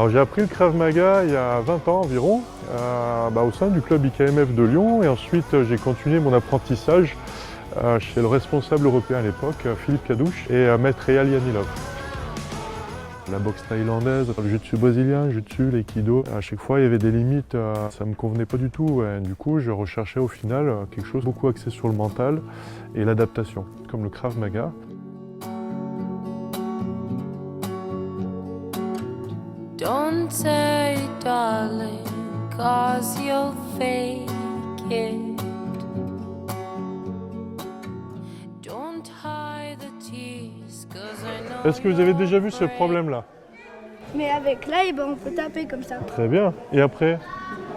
Alors j'ai appris le Krav Maga il y a 20 ans environ, au sein du club IKMF de Lyon, et ensuite j'ai continué mon apprentissage chez le responsable européen à l'époque, Philippe Kadouche, et maître Eyal Yanilov. La boxe thaïlandaise, le jiu-jitsu brésilien, le jiu-jitsu, l'aïkido, à chaque fois il y avait des limites, ça ne me convenait pas du tout. Et du coup je recherchais au final quelque chose beaucoup axé sur le mental et l'adaptation, comme le Krav Maga. Don't say darling, 'cause you'll fake it. Don't hide the tears, 'cause I know. Est-ce que vous avez déjà vu ce problème-là? Mais avec là, on peut taper comme ça. Très bien. Et après?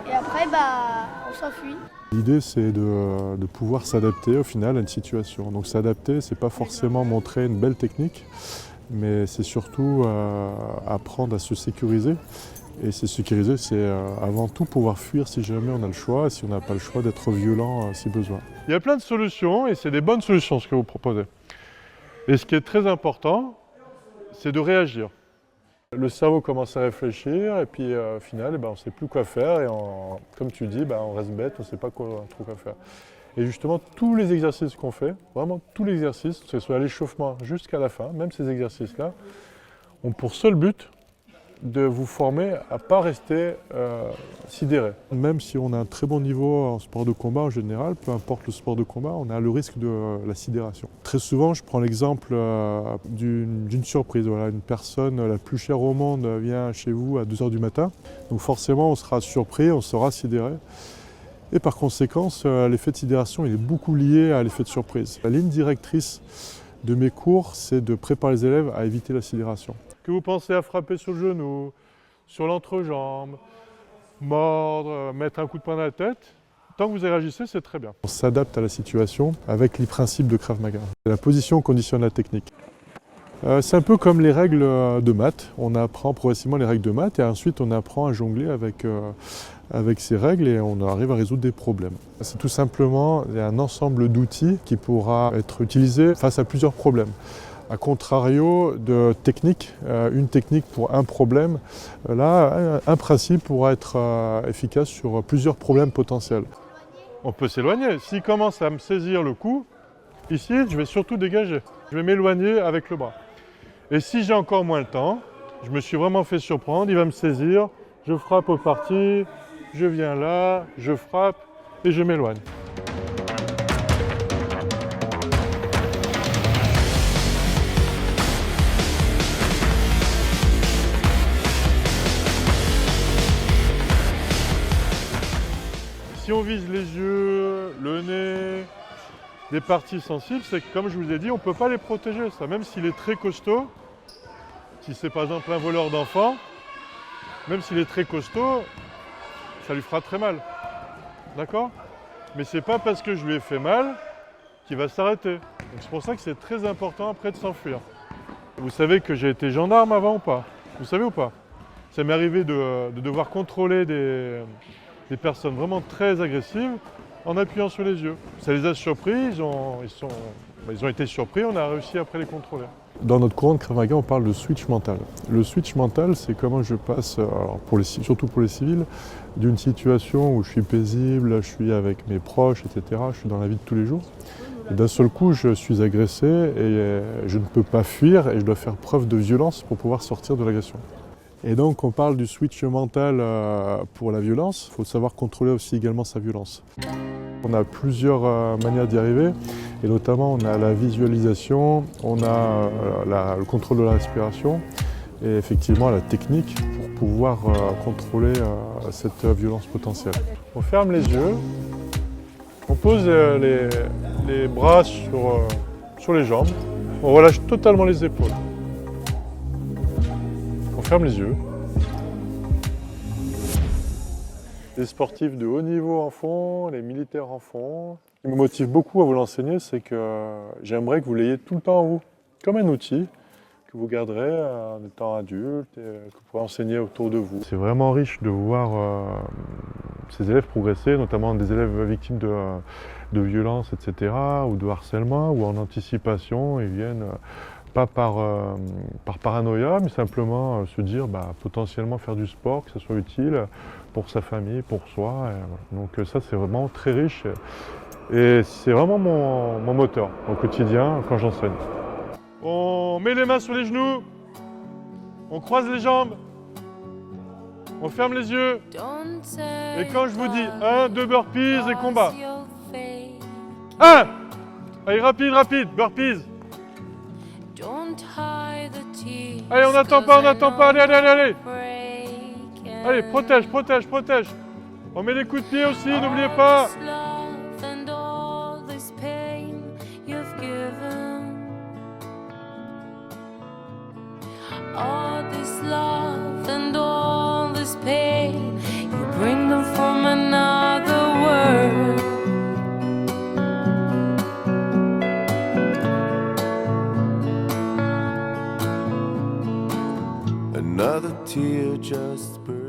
Et après, on s'enfuit. L'idée, c'est de pouvoir s'adapter au final à une situation. Donc s'adapter, c'est pas forcément montrer une belle technique, mais c'est surtout apprendre à se sécuriser. Et se sécuriser, c'est avant tout pouvoir fuir si jamais on a le choix, et si on n'a pas le choix d'être violent si besoin. Il y a plein de solutions, et c'est des bonnes solutions ce que vous proposez. Et ce qui est très important, c'est de réagir. Le cerveau commence à réfléchir, et puis au final, on ne sait plus quoi faire, et comme tu dis, on reste bête, on ne sait pas trop quoi faire. Et justement, tous les exercices qu'on fait, vraiment tous les exercices, que ce soit l'échauffement jusqu'à la fin, même ces exercices-là, ont pour seul but de vous former à ne pas rester sidéré. Même si on a un très bon niveau en sport de combat en général, peu importe le sport de combat, on a le risque de la sidération. Très souvent, je prends l'exemple d'une surprise. Voilà, une personne la plus chère au monde vient chez vous à 2 h du matin. Donc forcément, on sera surpris, on sera sidéré. Et par conséquent, l'effet de sidération il est beaucoup lié à l'effet de surprise. La ligne directrice de mes cours, c'est de préparer les élèves à éviter la sidération. Que vous pensez à frapper sur le genou, sur l'entrejambe, mordre, mettre un coup de poing dans la tête, tant que vous réagissez, c'est très bien. On s'adapte à la situation avec les principes de Krav Maga. La position conditionne la technique. C'est un peu comme les règles de maths. On apprend progressivement les règles de maths et ensuite on apprend à jongler avec ces règles et on arrive à résoudre des problèmes. C'est tout simplement un ensemble d'outils qui pourra être utilisé face à plusieurs problèmes. A contrario de techniques, une technique pour un problème, là, un principe pourra être efficace sur plusieurs problèmes potentiels. On peut s'éloigner. S'il commence à me saisir le cou, ici, je vais surtout dégager. Je vais m'éloigner avec le bras. Et si j'ai encore moins le temps, je me suis vraiment fait surprendre, il va me saisir, je frappe au parti, je viens là, je frappe et je m'éloigne. Si on vise les yeux, le nez, des parties sensibles, c'est que comme je vous ai dit, on ne peut pas les protéger. Ça. Même s'il est très costaud, si c'est par exemple un voleur d'enfants, même s'il est très costaud, ça lui fera très mal. D'accord? Mais c'est pas parce que je lui ai fait mal qu'il va s'arrêter. C'est pour ça que c'est très important après de s'enfuir. Vous savez que j'ai été gendarme avant ou pas? Vous savez ou pas? Ça m'est arrivé de devoir contrôler des personnes vraiment très agressives en appuyant sur les yeux. Ça les a surpris, ils ont été surpris, on a réussi après les contrôler. Dans notre courant de Krav Maga, on parle de switch mental. Le switch mental, c'est comment je passe, surtout pour les civils, d'une situation où je suis paisible, je suis avec mes proches, etc., je suis dans la vie de tous les jours. Et d'un seul coup, je suis agressé et je ne peux pas fuir et je dois faire preuve de violence pour pouvoir sortir de l'agression. Et donc on parle du switch mental pour la violence, il faut savoir contrôler aussi également sa violence. On a plusieurs manières d'y arriver, et notamment on a la visualisation, on a le contrôle de la respiration, et effectivement la technique pour pouvoir contrôler cette violence potentielle. On ferme les yeux, on pose les bras sur les jambes, on relâche totalement les épaules. On ferme les yeux. Les sportifs de haut niveau en font, les militaires en font. Ce qui me motive beaucoup à vous l'enseigner, c'est que j'aimerais que vous l'ayez tout le temps en vous, comme un outil que vous garderez en étant adulte et que vous pourrez enseigner autour de vous. C'est vraiment riche de voir ces élèves progresser, notamment des élèves victimes de violences, etc., ou de harcèlement, ou en anticipation, ils viennent Pas par paranoïa, mais simplement se dire potentiellement faire du sport, que ça soit utile pour sa famille, pour soi. Donc ça, c'est vraiment très riche et c'est vraiment mon moteur au quotidien quand j'enseigne. On met les mains sur les genoux, on croise les jambes, on ferme les yeux et quand je vous dis 1, 2 burpees et combat. 1! Allez, rapide, burpees. Allez, on n'attend pas, allez. Allez, protège. On met les coups de pied aussi, n'oubliez pas. All this love and all this pain, you bring them from another world. Another tear just burst.